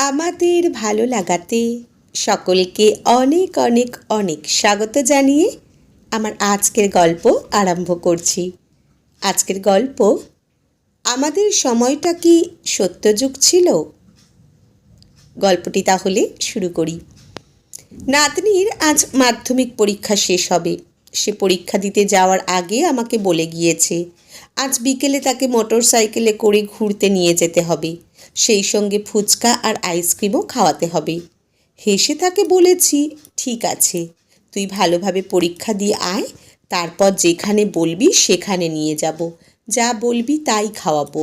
আমাদের ভালো লাগাতে সকলকে অনেক অনেক অনেক স্বাগত জানিয়ে আমার আজকের গল্প আরম্ভ করছি। আজকের গল্প, আমাদের সময়টা কি সত্যযুগ ছিল? গল্পটি তাহলে শুরু করি। নাতনির আজ মাধ্যমিক পরীক্ষা শেষ হবে। সে পরীক্ষা দিতে যাওয়ার আগে আমাকে বলে গিয়েছে আজ বিকেলে তাকে মোটর সাইকেলে করে ঘুরতে নিয়ে যেতে হবে, সেই সঙ্গে ফুচকা আর আইসক্রিমও খাওয়াতে হবে। হেসে তাকে বলেছি, ঠিক আছে, তুই ভালোভাবে পরীক্ষা দিয়ে আয়, তারপর যেখানে বলবি সেখানে নিয়ে যাব, যা বলবি তাই খাওয়াবো।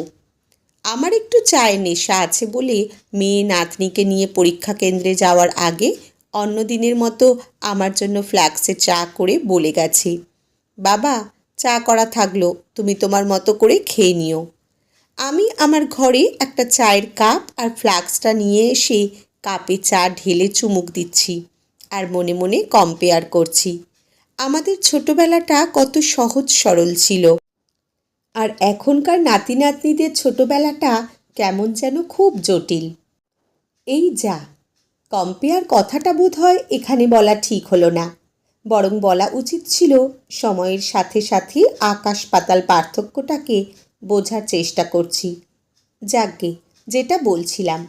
আমার একটু চায়ের নেশা আছে বলে মেয়ে নাতনিকে নিয়ে পরীক্ষা কেন্দ্রে যাওয়ার আগে অন্য দিনের মতো আমার জন্য ফ্ল্যাক্সে চা করে বলে গেছি, বাবা, চা করা থাকলো, তুমি তোমার মতো করে খেয়ে নিও। আমি আমার ঘরে একটা চায়ের কাপ আর ফ্লাক্সটা নিয়ে এসে কাপে চা ঢেলে চুমুক দিচ্ছি আর মনে মনে কম্পেয়ার করছি আমাদের ছোটবেলাটা কত সহজ সরল ছিল, আর এখনকার নাতি নাতনিদের ছোটবেলাটা কেমন যেন খুব জটিল। এই যা, কম্পেয়ার কথাটা বোধ হয় এখানে বলা ঠিক হলো না, বরং বলা উচিত ছিল সময়ের সাথে সাথে আকাশ পাতাল পার্থক্যটাকে বোঝার চেষ্টা করছি। যাকগে, যেটা বলছিলাম,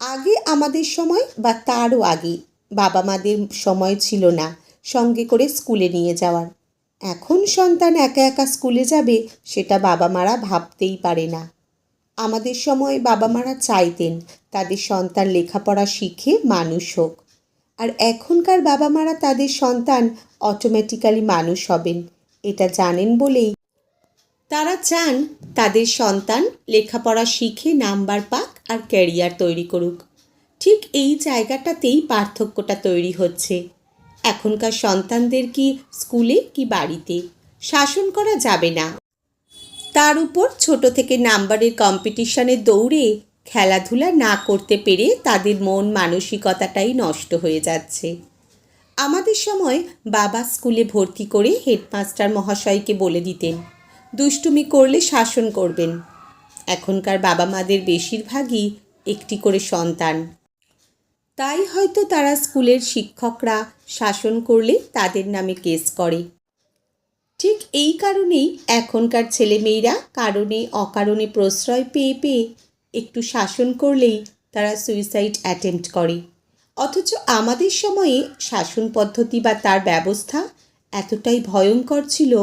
আগে আমাদের সময় বা তারও আগে বাবা মাদের সময় ছিল না সঙ্গে করে স্কুলে নিয়ে যাওয়ার। এখন সন্তান একা একা স্কুলে যাবে সেটা বাবা মারা ভাবতেই পারে না। আমাদের সময় বাবা মারা চাইতেন তাদের সন্তান লেখাপড়া শিখে মানুষ হোক, আর এখনকার বাবা মারা তাদের সন্তান অটোমেটিক্যালি মানুষ হবেন এটা জানেন বলেই তারা চান তাদের সন্তান লেখাপড়া শিখে নাম্বার পাক আর ক্যারিয়ার তৈরি করুক। ঠিক এই জায়গাটাতেই পার্থক্যটা তৈরি হচ্ছে। এখনকার সন্তানদের কি স্কুলে কি বাড়িতে শাসন করা যাবে না, তার উপর ছোট থেকে নাম্বারের কম্পিটিশনে দৌড়ে খেলাধুলা না করতে পেরে তাদের মন মানসিকতাটাই নষ্ট হয়ে যাচ্ছে। আমাদের সময় বাবা স্কুলে ভর্তি করে হেডমাস্টার মহাশয়কে বলে দিতেন দুষ্টুমি করলে শাসন করবেন। এখনকার বাবা মাদের বেশিরভাগই একটি করে সন্তান, তাই হয়তো তারা স্কুলের শিক্ষকরা শাসন করলে তাদের নামে কেস করে। ঠিক এই কারণেই এখনকার ছেলেমেয়েরা কারণে অকারণে প্রশ্রয় পেয়ে পেয়ে একটু শাসন করলেই তারা সুইসাইড অ্যাটেম্প্ট করে। অথচ আমাদের সময়ে শাসন পদ্ধতি বা তার ব্যবস্থা এতটাই ভয়ঙ্কর ছিল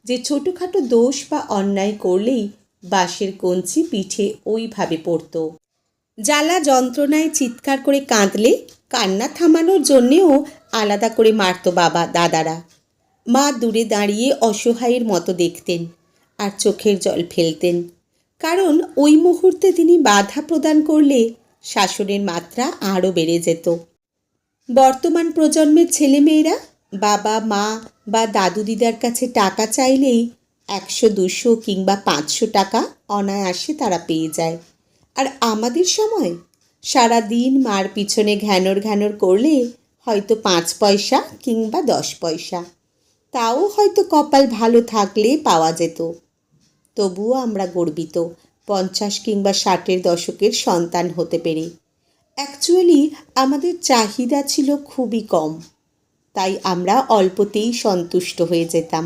যে ছোটোখাটো দোষ বা অন্যায় করলেই বাঁশের কঞ্চি পিঠে ওইভাবে পড়ত। জ্বালা যন্ত্রণায় চিৎকার করে কাঁদলে কান্না থামানোর জন্যেও আলাদা করে মারত বাবা দাদারা। মা দূরে দাঁড়িয়ে অসহায়ের মতো দেখতেন আর চোখের জল ফেলতেন, কারণ ওই মুহূর্তে তিনি বাধা প্রদান করলে শাসনের মাত্রা আরও বেড়ে যেত। বর্তমান প্রজন্মের ছেলেমেয়েরা বাবা মা বা দাদু দিদার কাছে টাকা চাইলেই 100, 200 কিংবা 500 টাকা অনায়াসে তারা পেয়ে যায়। আর আমাদের সময় সারা দিন মার পিছনে ঘ্যানর ঘ্যানর করলে হয়তো 5 পয়সা কিংবা 10 পয়সা, তাও হয়তো কপাল ভালো থাকলে পাওয়া যেত। তবুও আমরা গর্বিত 50 কিংবা 60-এর দশকের সন্তান হতে পেরে। অ্যাকচুয়ালি আমাদের চাহিদা ছিল খুবই কম, তাই আমরা অল্পতেই সন্তুষ্ট হয়ে যেতাম।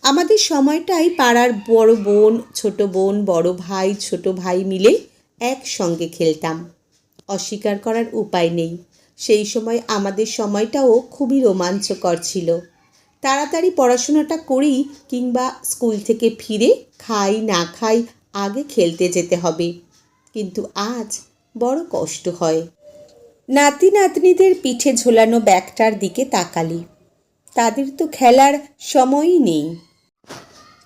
আমাদের সময়টাই পাড়ার বড় বোন, ছোট বোন, বড় ভাই, ছোট ভাই মিলে একসঙ্গে খেলতাম। অস্বীকার করার উপায় নেই, সেই সময় আমাদের সময়টাও খুবই রোমাঞ্চকর ছিল। তাড়াতাড়ি পড়াশোনাটা করি কিংবা স্কুল থেকে ফিরে খাই না খাই আগে খেলতে যেতে হবে, কিন্তু আজ বড় কষ্ট হয়। নাতি নাতনিদের পিঠে ঝোলানো ব্যাগটার দিকে তাকালি, তাদের তো খেলার সময়ই নেই।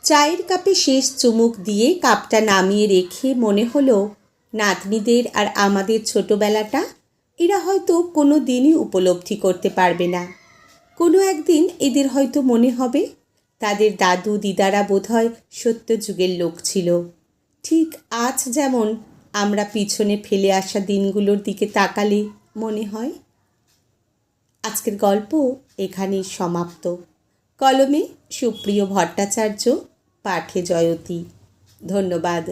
চায়ের কাপে শেষ চুমুক দিয়ে কাপটা নামিয়ে রেখে মনে হলো নাতনিদের আর আমাদের ছোটবেলাটা এরা হয়তো কোনো দিনই উপলব্ধি করতে পারবে না। কোনো একদিন এদের হয়তো মনে হবে তাদের দাদু দিদারা বোধহয় সত্য যুগের লোক ছিল। ঠিক আজ যেমন আমরা পিছনে ফেলে আসা দিনগুলোর দিকে তাকালে মনে হয়। আজকের গল্প এখানেই সমাপ্ত। কলমে সুপ্রিয় ভট্টাচার্য, পাঠে জয়তী। ধন্যবাদ।